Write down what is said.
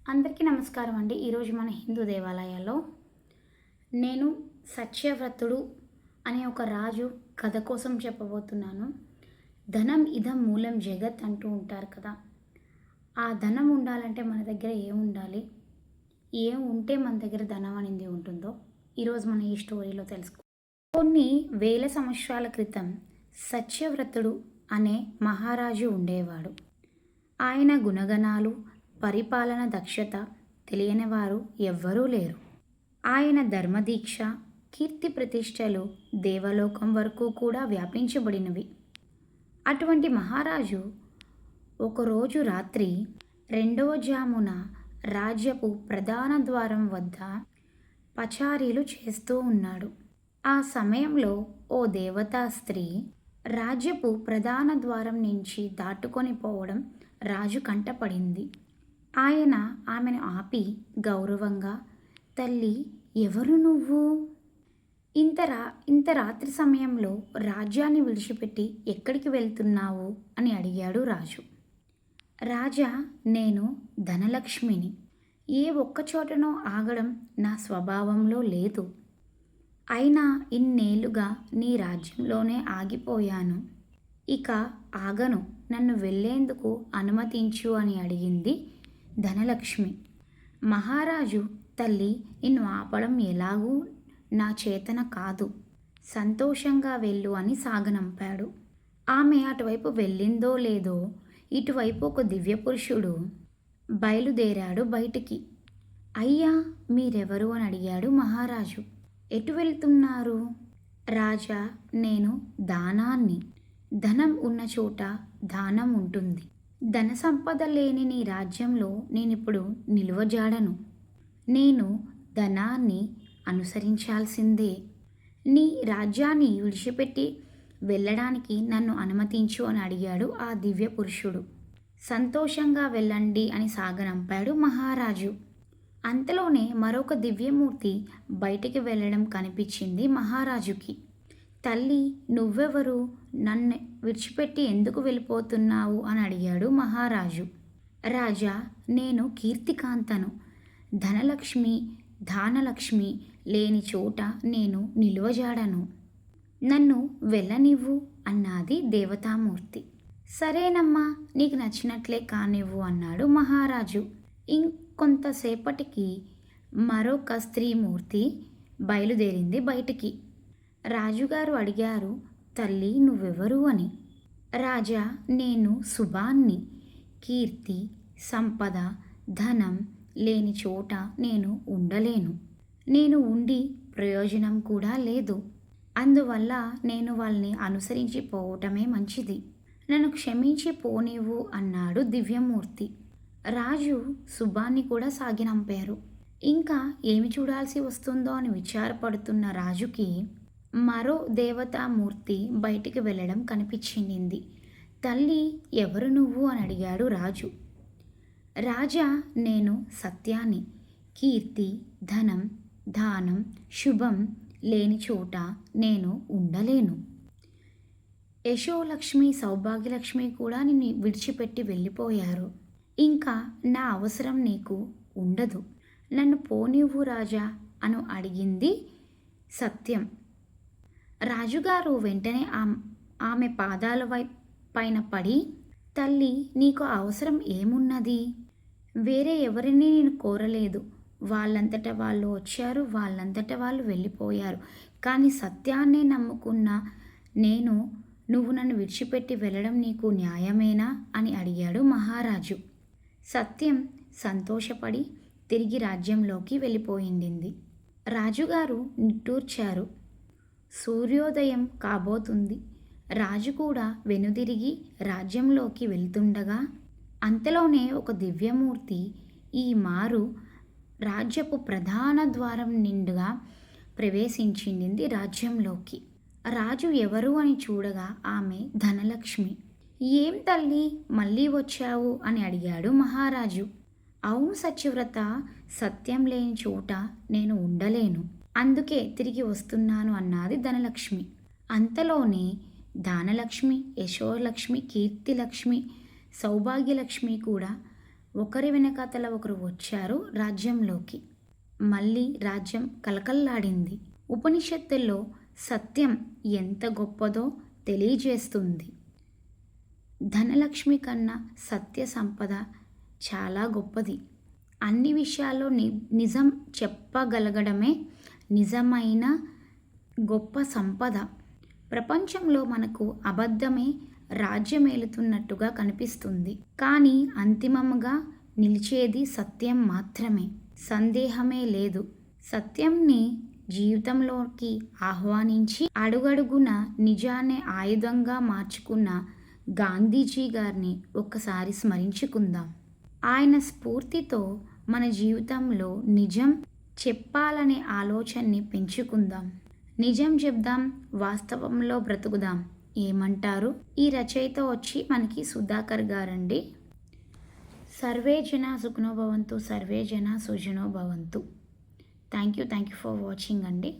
అందరికీ నమస్కారం అండి. ఈరోజు మన హిందూ దేవాలయాల్లో నేను సత్యవ్రతుడు అనే ఒక రాజు కథ కోసం చెప్పబోతున్నాను. ధనం ఇదం మూలం జగత్ అంటూ ఉంటారు కదా! ఆ ధనం ఉండాలంటే మన దగ్గర ఏముండాలి? ఏం ఉంటే మన దగ్గర ధనం అనేది ఉంటుందో ఈరోజు మనం ఈ స్టోరీలో తెలుసుకుందాం. కొన్ని వేల సంవత్సరాల క్రితం సత్యవ్రతుడు అనే మహారాజు ఉండేవాడు. ఆయన గుణగణాలు, పరిపాలన దక్షత తెలియని వారు ఎవ్వరూ లేరు. ఆయన ధర్మదీక్ష, కీర్తి ప్రతిష్టలు దేవలోకం వరకు కూడా వ్యాపించబడినవి. అటువంటి మహారాజు ఒకరోజు రాత్రి రెండవ జామున రాజ్యపు ప్రధాన ద్వారం వద్ద పచారీలు చేస్తూ ఉన్నాడు. ఆ సమయంలో ఓ దేవతా స్త్రీ రాజ్యపు ప్రధాన ద్వారం నుంచి దాటుకొని పోవడం రాజు కంటపడింది. ఆయన ఆమెను ఆపి గౌరవంగా, "తల్లి, ఎవరు నువ్వు? ఇంత రాత్రి సమయంలో రాజ్యాన్ని విడిచిపెట్టి ఎక్కడికి వెళ్తున్నావు?" అని అడిగాడు రాజు. "రాజా, నేను ధనలక్ష్మిని. ఏ ఒక్కచోటనో ఆగడం నా స్వభావంలో లేదు. అయినా ఇన్నేళ్లుగా నీ రాజ్యంలోనే ఆగిపోయాను. ఇక ఆగను. నన్ను వెళ్ళేందుకు అనుమతించు" అని అడిగింది ధనలక్ష్మి. మహారాజు, "తల్లి, నిన్ను ఆపడం ఎలాగూ నా చేతన కాదు. సంతోషంగా వెళ్ళు" అని సాగనంపాడు. ఆమె అటువైపు వెళ్ళిందో లేదో ఇటువైపు ఒక దివ్యపురుషుడు బయలుదేరాడు బయటికి. "అయ్యా, మీరెవరు?" అని అడిగాడు మహారాజు. "ఎటు వెళ్తున్నారు?" "రాజా, నేను దానాన్ని. ధనం ఉన్న చోట దానం ఉంటుంది. ధన సంపద లేని నీ రాజ్యంలో నేనిప్పుడు నిలువజాడను. నేను ధనాన్ని అనుసరించాల్సిందే. నీ రాజ్యాన్ని విడిచిపెట్టి వెళ్ళడానికి నన్ను అనుమతించు" అని అడిగాడు ఆ దివ్య పురుషుడు. "సంతోషంగా వెళ్ళండి" అని సాగనంపాడు మహారాజు. అంతలోనే మరొక దివ్యమూర్తి బయటికి వెళ్ళడం కనిపించింది మహారాజుకి. "తల్లి, నువ్వెవరు? నన్ను విడిచిపెట్టి ఎందుకు వెళ్ళిపోతున్నావు?" అని అడిగాడు మహారాజు. "రాజా, నేను కీర్తికాంతను. ధనలక్ష్మి, దానలక్ష్మి లేని చోట నేను నిలువజాడను. నన్ను వెళ్ళనివ్వు" అన్నది దేవతామూర్తి. "సరేనమ్మా, నీకు నచ్చినట్లే కానివ్వు" అన్నాడు మహారాజు. ఇంకొంతసేపటికి మరొక స్త్రీమూర్తి బయలుదేరింది బయటికి. రాజుగారు అడిగారు, "తల్లి, నువ్వెవరు?" అని. "రాజా, నేను శుభాన్ని. కీర్తి, సంపద, ధనం లేని చోట నేను ఉండలేను. నేను ఉండి ప్రయోజనం కూడా లేదు. అందువల్ల నేను వాళ్ళని అనుసరించి పోవటమే మంచిది. నన్ను క్షమించి పోనివ్వు" అన్నాడు దివ్యమూర్తి. రాజు శుభాన్ని కూడా సాగినంపారు. ఇంకా ఏమి చూడాల్సి వస్తుందో అని విచారపడుతున్న రాజుకి మరో దేవతామూర్తి బయటికి వెళ్ళడం కనిపించింది. "తల్లి, ఎవరు నువ్వు?" అని అడిగాడు రాజు. "రాజా, నేను సత్యాన్ని. కీర్తి, ధనం, దానం, శుభం లేని చోట నేను ఉండలేను. యశోలక్ష్మి, సౌభాగ్యలక్ష్మి కూడా నిన్ను విడిచిపెట్టి వెళ్ళిపోయారు. ఇంకా నా అవసరం నీకు ఉండదు. నన్ను పోనివ్వు రాజా" అని అడిగింది సత్యం. రాజుగారు వెంటనే ఆమె పాదాల పైన పడి, "తల్లి, నీకు అవసరం ఏమున్నది? వేరే ఎవరిని నేను కోరలేదు. వాళ్ళంతట వాళ్ళు వచ్చారు, వాళ్ళంతట వాళ్ళు వెళ్ళిపోయారు. కానీ సత్యాన్నే నమ్ముకున్న నువ్వు నన్ను విడిచిపెట్టి వెళ్ళడం నీకు న్యాయమేనా?" అని అడిగాడు మహారాజు. సత్యం సంతోషపడి తిరిగి రాజ్యంలోకి వెళ్ళిపోయింది. రాజుగారు నిట్టూర్చారు. సూర్యోదయం కాబోతుంది. రాజు కూడా వెనుదిరిగి రాజ్యంలోకి వెళ్తుండగా అంతలోనే ఒక దివ్యమూర్తి ఈ మారు రాజ్యపు ప్రధాన ద్వారం నిండుగా ప్రవేశించింది రాజ్యంలోకి. రాజు ఎవరు అని చూడగా ఆమె ధనలక్ష్మి. "ఏం తల్లి, మళ్ళీ వచ్చావు?" అని అడిగాడు మహారాజు. "అవును సత్యవ్రత, సత్యం లేని చోట నేను ఉండలేను. అందుకే తిరిగి వస్తున్నాను" అన్నది ధనలక్ష్మి. అంతలోనే దానలక్ష్మి, యశోలక్ష్మి, కీర్తిలక్ష్మి, సౌభాగ్యలక్ష్మి కూడా ఒకరి వెనకాతల ఒకరు వచ్చారు రాజ్యంలోకి. మళ్ళీ రాజ్యం కలకల్లాడింది. ఉపనిషత్తుల్లో సత్యం ఎంత గొప్పదో తెలియజేస్తుంది. ధనలక్ష్మి కన్నా సత్య సంపద చాలా గొప్పది. అన్ని విషయాల్లో నిజం చెప్పగలగడమే నిజమైన గొప్ప సంపద. ప్రపంచంలో మనకు అబద్ధమే రాజ్యమేలుతున్నట్టుగా కనిపిస్తుంది. కానీ అంతిమంగా నిలిచేది సత్యం మాత్రమే. సందేహమే లేదు. సత్యంని జీవితంలోకి ఆహ్వానించి అడుగడుగున నిజాన్ని ఆయుధంగా మార్చుకున్న గాంధీజీ గారిని ఒక్కసారి స్మరించుకుందాం. ఆయన స్ఫూర్తితో మన జీవితంలో నిజం చెప్పాలనే ఆలోచనని పెంచుకుందాం. నిజం చెప్దాం, వాస్తవంలో బ్రతుకుదాం. ఏమంటారు? ఈ రచయిత వచ్చి మనకి సుధాకర్ గారండి. సర్వే జన సుఖినో భవంతు, సర్వే జన సుజనో భవంతు. థ్యాంక్ యూ ఫర్ వాచింగ్ అండి.